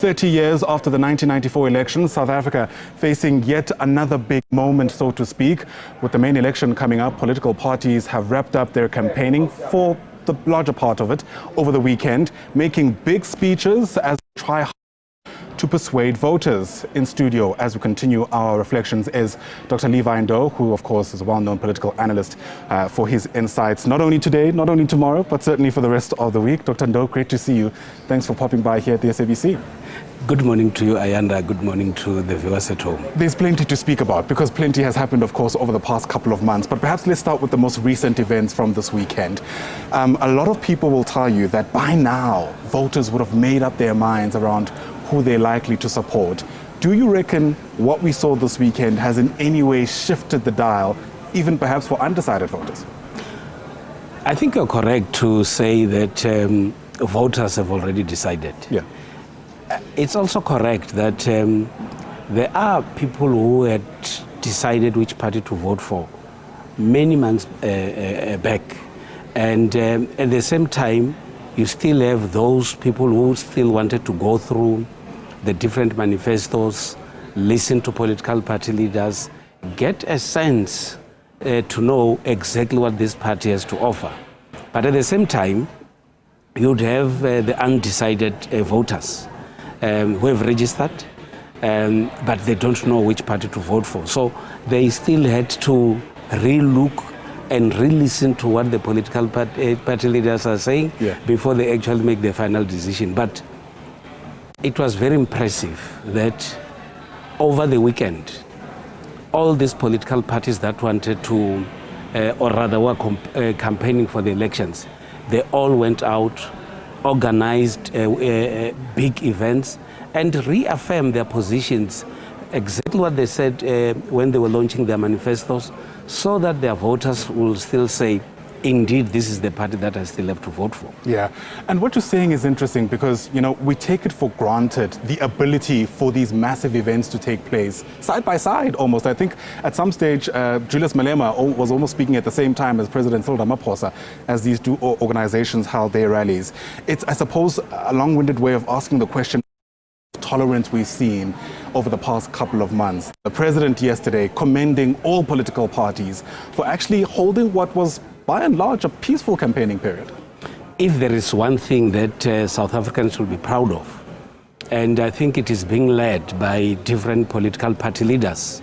30 years after the 1994 election, South Africa facing yet another big moment, so to speak. With the main election coming up, political parties have wrapped up their campaigning for the larger part of it over the weekend, making big speeches as they try to persuade voters. In studio, as we continue our reflections, is Dr Levy Ndou, who of course is a well-known political analyst, for his insights, not only today, not only tomorrow, but certainly for the rest of the week. Dr Ndou, great to see you. Thanks for popping by here at the SABC. Good morning to you, Ayanda. Good morning to the viewers at home. There's plenty to speak about because plenty has happened, of course, over the past couple of months. But perhaps let's start with the most recent events from this weekend. A lot of people will tell you that by now, voters would have made up their minds around who they're likely to support. Do you reckon what we saw this weekend has in any way shifted the dial, even perhaps for undecided voters? I think you're correct to say that voters have already decided. Yeah. It's also correct that there are people who had decided which party to vote for many months back. And at the same time, you still have those people who still wanted to go through the different manifestos, listen to political party leaders, get a sense to know exactly what this party has to offer. But at the same time, you'd have the undecided voters who have registered, but they don't know which party to vote for. So they still had to re-look and re-listen to what the political party leaders are saying before they actually make their final decision. But it was very impressive that over the weekend, all these political parties that wanted to, or rather were campaigning for the elections, they all went out, organized big events, and reaffirmed their positions, exactly what they said when they were launching their manifestos, so that their voters will still say, indeed, this is the party that I still have to vote for. Yeah, and what you're saying is interesting because, you know, we take it for granted, the ability for these massive events to take place side by side almost. I think at some stage, Julius Malema was almost speaking at the same time as President Cyril Ramaphosa as these two organizations held their rallies. It's, I suppose, a long-winded way of asking the question of tolerance we've seen over the past couple of months. The president yesterday commending all political parties for actually holding what was by and large a peaceful campaigning period. If there is one thing that South Africans should be proud of, and I think it is being led by different political party leaders,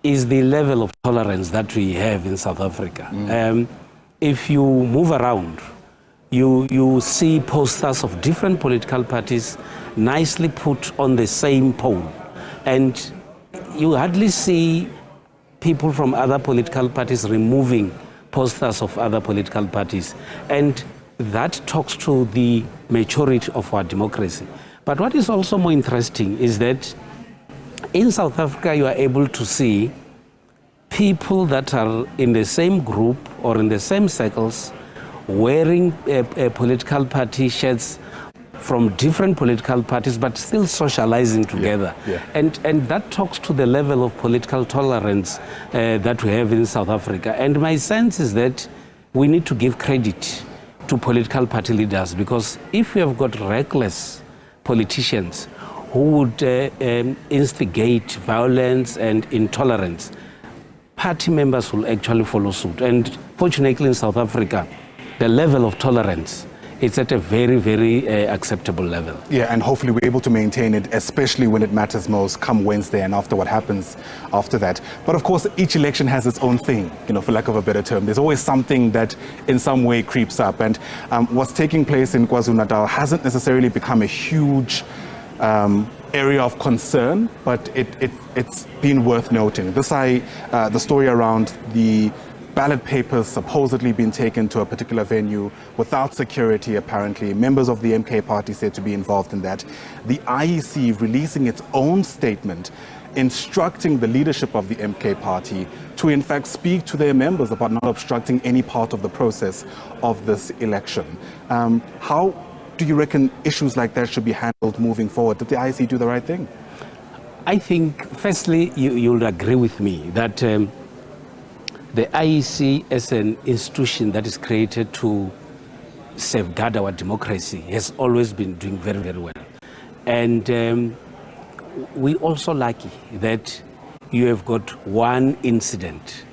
is the level of tolerance that we have in South Africa. If you move around, you see posters of different political parties nicely put on the same pole, and you hardly see people from other political parties removing posters of other political parties. And that talks to the maturity of our democracy. But what is also more interesting is that in South Africa, you are able to see people that are in the same group or in the same circles wearing political party shirts from different political parties, but still socializing together. And that talks to the level of political tolerance that we have in South Africa. And my sense is that we need to give credit to political party leaders, because if we have got reckless politicians who would instigate violence and intolerance, party members will actually follow suit. And fortunately in South Africa, the level of tolerance, it's at a very, very acceptable level. Yeah, and hopefully we're able to maintain it, especially when it matters most come Wednesday and after what happens after that. But of course, each election has its own thing, you know, for lack of a better term. There's always something that in some way creeps up. And what's taking place in KwaZulu-Natal hasn't necessarily become a huge area of concern, but it's been worth noting. The story around the ballot papers supposedly being taken to a particular venue without security, apparently. Members of the MK party said to be involved in that. The IEC releasing its own statement instructing the leadership of the MK party to in fact speak to their members about not obstructing any part of the process of this election. How do you reckon issues like that should be handled moving forward? Did the IEC do the right thing? I think, firstly, you'll agree with me that the IEC as an institution that is created to safeguard our democracy has always been doing very, very well. And we're also lucky that you have got one incident,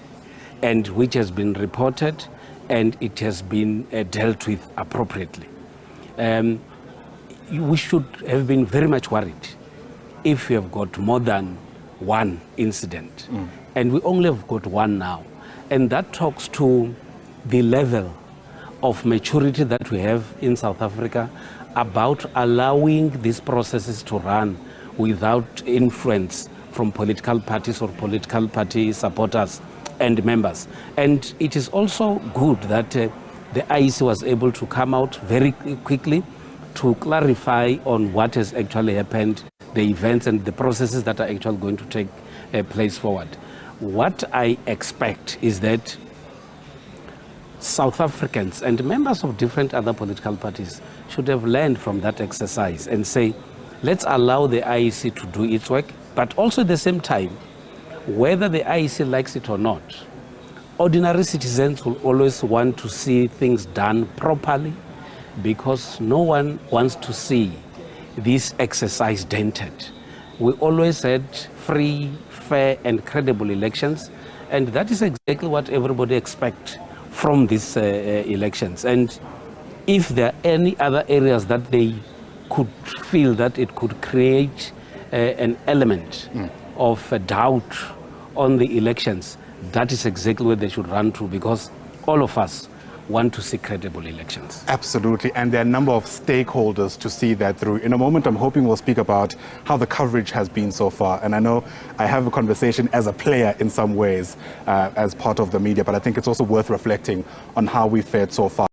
and which has been reported, and it has been dealt with appropriately. We should have been very much worried if we have got more than one incident. And we only have got one now. And that talks to the level of maturity that we have in South Africa about allowing these processes to run without influence from political parties or political party supporters and members. And it is also good that the IEC was able to come out very quickly to clarify on what has actually happened, the events and the processes that are actually going to take place forward. What I expect is that South Africans and members of different other political parties should have learned from that exercise and say, let's allow the IEC to do its work, but also at the same time, whether the IEC likes it or not, ordinary citizens will always want to see things done properly, because no one wants to see this exercise dented. We always had free, fair, and credible elections, and that is exactly what everybody expects from these elections. And if there are any other areas that they could feel that it could create an element of doubt on the elections, that is exactly where they should run to, because all of us want to see credible elections. Absolutely, and there are a number of stakeholders to see that through. In a moment, I'm hoping we'll speak about how the coverage has been so far. And I know I have a conversation as a player in some ways, as part of the media, but I think it's also worth reflecting on how we fared so far.